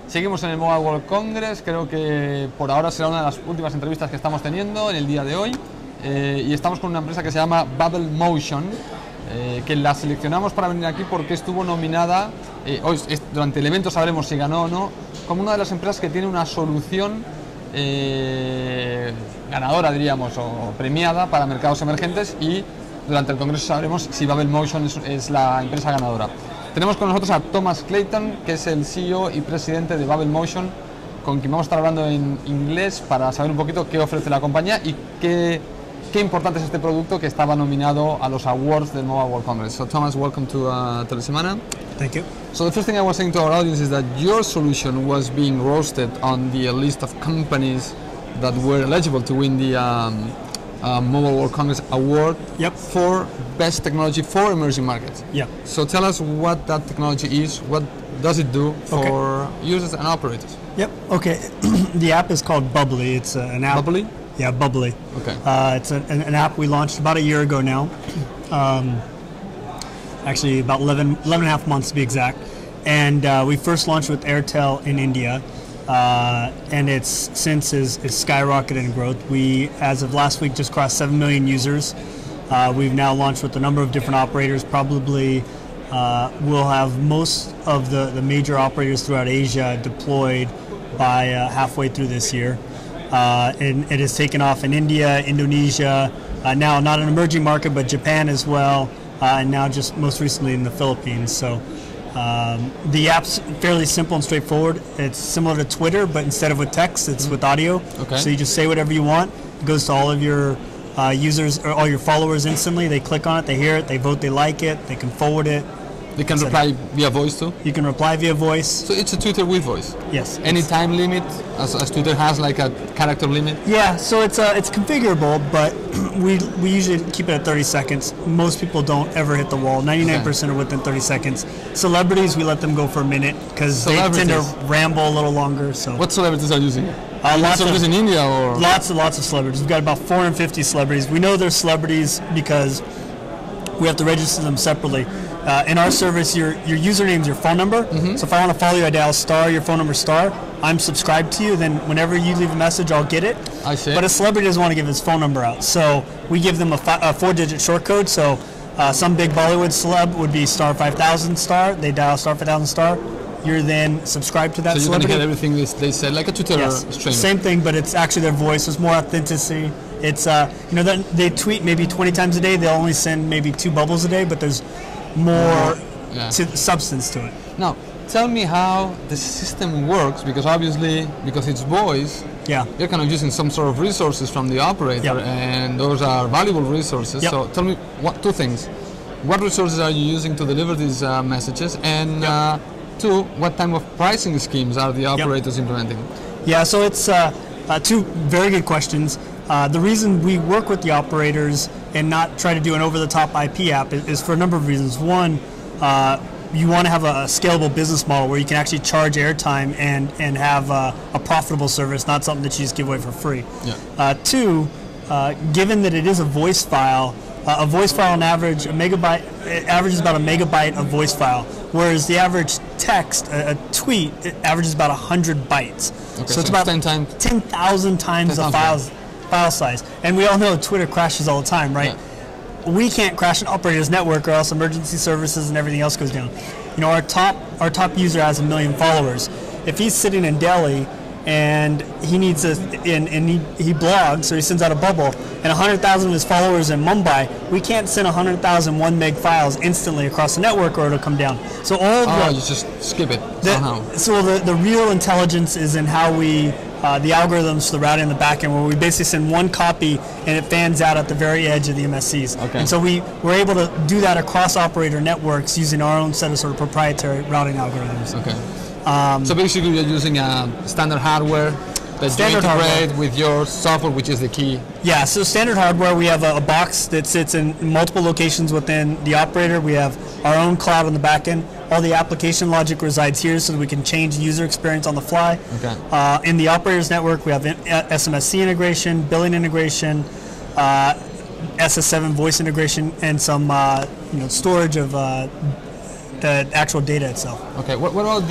Seguimos en el Mobile World Congress, creo que por ahora será una de las últimas entrevistas que estamos teniendo en el día de hoy. Y estamos con una empresa que se llama Bubblemotion, que la seleccionamos para venir aquí porque estuvo nominada, hoy durante el evento sabremos si ganó o no, como una de las empresas que tiene una solución ganadora, diríamos, o premiada para mercados emergentes, y durante el congreso sabremos si Bubblemotion es la empresa ganadora. Tenemos con nosotros a Thomas Clayton, que es el CEO y presidente de Bubblemotion, con quien vamos a estar hablando en inglés para saber un poquito qué ofrece la compañía y qué importante es este producto que estaba nominado a los awards del Mobile World Congress. So Thomas, welcome to Telesemana. Thank you. So the first thing I was saying to our audience is that your solution was being roasted on the list of companies that were eligible to win the Mobile World Congress Award for Best Technology for Emerging Markets. Yeah. So tell us what that technology is, what does it do for users and operators? Yep. Okay. The app is called Bubbly. It's an app. Bubbly? Yeah, Bubbly. Okay. It's an app we launched about a year ago now. Actually, about 11 and a half months to be exact. And we first launched with Airtel in India. And it's since is skyrocketed in growth. We, as of last week, just crossed 7 million users. We've now launched with a number of different operators. Probably we'll have most of the major operators throughout Asia deployed by halfway through this year. And it has taken off in India, Indonesia, now not an emerging market, but Japan as well, and now just most recently in the Philippines. So the app's fairly simple and straightforward. It's similar to Twitter, but instead of with text, it's with audio. Okay. So you just say whatever you want. It goes to all of your users or all your followers instantly. They click on it, they hear it, they vote, they like it, they can forward it. They can reply via voice too? You can reply via voice. So it's a Twitter with voice? Yes. Any time limit, as Twitter has like a character limit? Yeah, so it's configurable, but we usually keep it at 30 seconds. Most people don't ever hit the wall. 99% are within 30 seconds. Celebrities, we let them go for a minute because they tend to ramble a little longer. So. What celebrities are using it? Lots of in India or? Lots of celebrities. We've got about 450 celebrities. We know they're celebrities because we have to register them separately. In our service, your username is your phone number. So if I want to follow you, I dial star, your phone number star. I'm subscribed to you. Then whenever you leave a message, I'll get it. I see. But a celebrity doesn't want to give his phone number out. So we give them a 4-digit short code. So some big Bollywood celeb would be star 5000 star. They dial star 5000 star. You're then subscribed to that celebrity. So you're going to get everything they said, like a Twitter stream. Same thing, but it's actually their voice. There's more authenticity. It's they tweet maybe 20 times a day. They'll only send maybe 2 bubbles a day, but there's more substance to it. Now, tell me how the system works, because obviously, because it's voice, you're kind of using some sort of resources from the operator, and those are valuable resources. So tell me 2 things. What resources are you using to deliver these messages? And 2, what type of pricing schemes are the operators implementing? Yeah, so it's 2 very good questions. The reason we work with the operators and not try to do an over-the-top IP app is for a number of reasons. One, you want to have a scalable business model where you can actually charge airtime and have a profitable service, not something that you just give away for free. 2, given that it is a voice file on average, averages about a megabyte of voice file, whereas the average text, a tweet, it averages about 100 bytes. Okay, so it's about 10,000 times the file size. And we all know Twitter crashes all the time, right? We can't crash an operator's network, or else emergency services and everything else goes down. You know, our top user has 1 million followers. If he's sitting in Delhi and he needs he blogs, or he sends out a bubble, and 100,000 of his followers in Mumbai, we can't send 100,000 1 meg files instantly across the network, or it'll come down. So all you just skip it somehow. So the real intelligence is in how we the algorithms, the routing in the back end, where we basically send 1 copy and it fans out at the very edge of the MSCs. And so we're able to do that across operator networks using our own set of sort of proprietary routing algorithms. So basically you're using standard hardware that you integrate with your software, which is the key. Yeah, so standard hardware, we have a box that sits in multiple locations within the operator. We have our own cloud on the back end. All the application logic resides here so that we can change the user experience on the fly. In the operator's network, we have SMSC integration, billing integration, SS7 voice integration, and some storage of the actual data itself. Okay, what about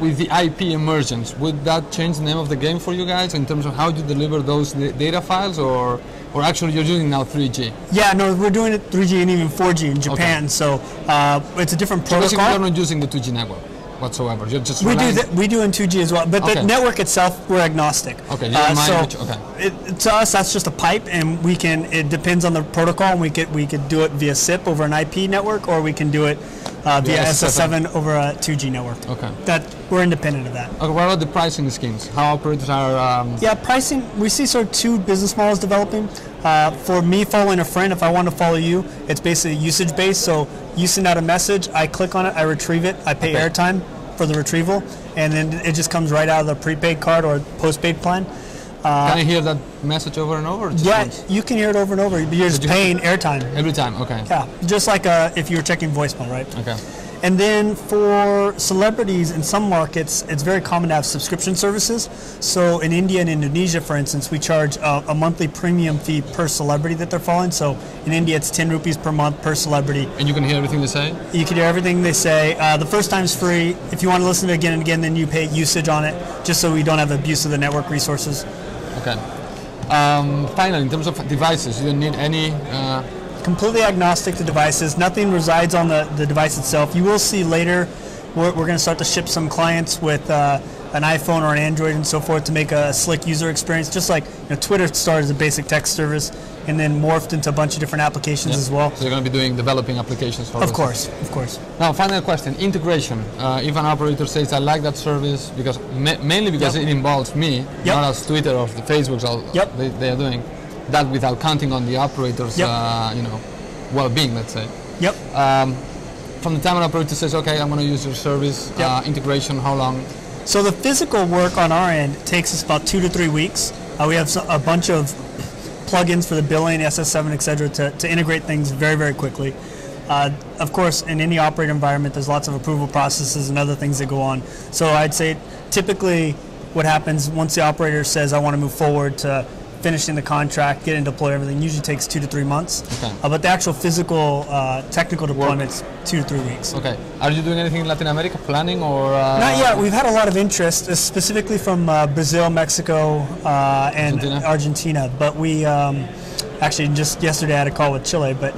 with the IP emergence, would that change the name of the game for you guys in terms of how you deliver those data files, or actually you're using now 3G? Yeah, no, we're doing it 3G and even 4G in Japan, so it's a different protocol. So basically you're not using the 2G network whatsoever, you're just we do in 2G as well, but the network itself, we're agnostic. Okay, you don't mind to us, that's just a pipe, and it depends on the protocol, and we could do it via SIP over an IP network, or we can do it via SS7 over a 2G network. Okay. We're independent of that. Okay, what about the pricing schemes? How operators are... Yeah, pricing, we see sort of two business models developing. For me following a friend, if I want to follow you, it's basically usage-based, so you send out a message, I click on it, I retrieve it, I pay airtime for the retrieval, and then it just comes right out of the prepaid card or postpaid plan. Can I hear that message over and over? Yeah, you can hear it over and over. You're just paying airtime. Every time, okay. Yeah, just like if you were checking voicemail, right? Okay. And then for celebrities in some markets, it's very common to have subscription services. So in India and Indonesia, for instance, we charge a monthly premium fee per celebrity that they're following. So in India, it's 10 rupees per month per celebrity. And you can hear everything they say? You can hear everything they say. The first time's free. If you want to listen to it again and again, then you pay usage on it, just so we don't have abuse of the network resources. Okay. Finally, in terms of devices, you don't need any... Completely agnostic to devices. Nothing resides on the device itself. You will see later we're going to start to ship some clients with an iPhone or an Android and so forth to make a slick user experience. Just like Twitter started as a basic text service and then morphed into a bunch of different applications as well. So you're going to be developing applications for Of course. Now, final question, integration. If an operator says, I like that service, because mainly because it involves me, not as Twitter or the Facebooks they are doing, that without counting on the operator's well-being, let's say. From the time an operator says, okay, I'm going to use your service, integration, how long? So the physical work on our end takes us about 2 to 3 weeks. We have a bunch of plugins for the billing, SS7, etc., to integrate things very, very quickly. Of course, in any operator environment, there's lots of approval processes and other things that go on. So I'd say typically what happens once the operator says, I want to move forward to finishing the contract, getting deployed, everything usually takes 2 to 3 months. Okay. But the actual physical technical deployment's 2 to 3 weeks. Okay. Are you doing anything in Latin America, planning, or? Not yet. We've had a lot of interest, specifically from Brazil, Mexico, and Argentina. But we actually just yesterday I had a call with Chile. But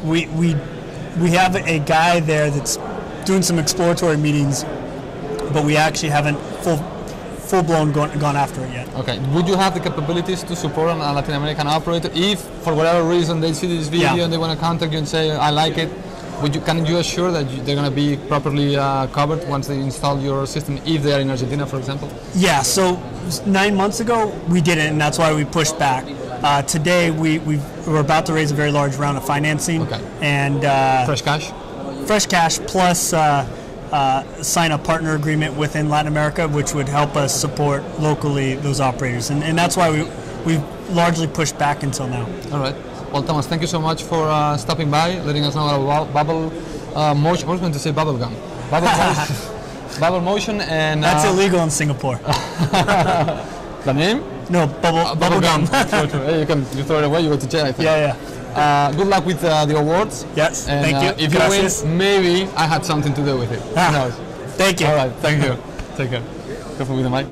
we have a guy there that's doing some exploratory meetings, but we actually haven't full-blown gone after it yet. Okay. Would you have the capabilities to support a Latin American operator if, for whatever reason, they see this video and they want to contact you and say, I like it? Can you assure that they're going to be properly covered once they install your system, if they are in Argentina, for example? Yeah. So 9 months ago, we didn't, and that's why we pushed back. Today, we're about to raise a very large round of financing. Okay. And fresh cash? Fresh cash plus sign a partner agreement within Latin America, which would help us support locally those operators. And that's why we've largely pushed back until now. All right. Well, Thomas, thank you so much for stopping by, letting us know about Bubblemotion. I was going to say bubblegum. Bubblemotion, and... That's illegal in Singapore. The name? No, bubblegum. Sure. Hey, you throw it away, you go to jail, I think. Yeah. Good luck with the awards. Yes, and, thank you. If you win, maybe I had something to do with it. Who knows? Thank you. All right, thank you. Take care. Careful with the mic.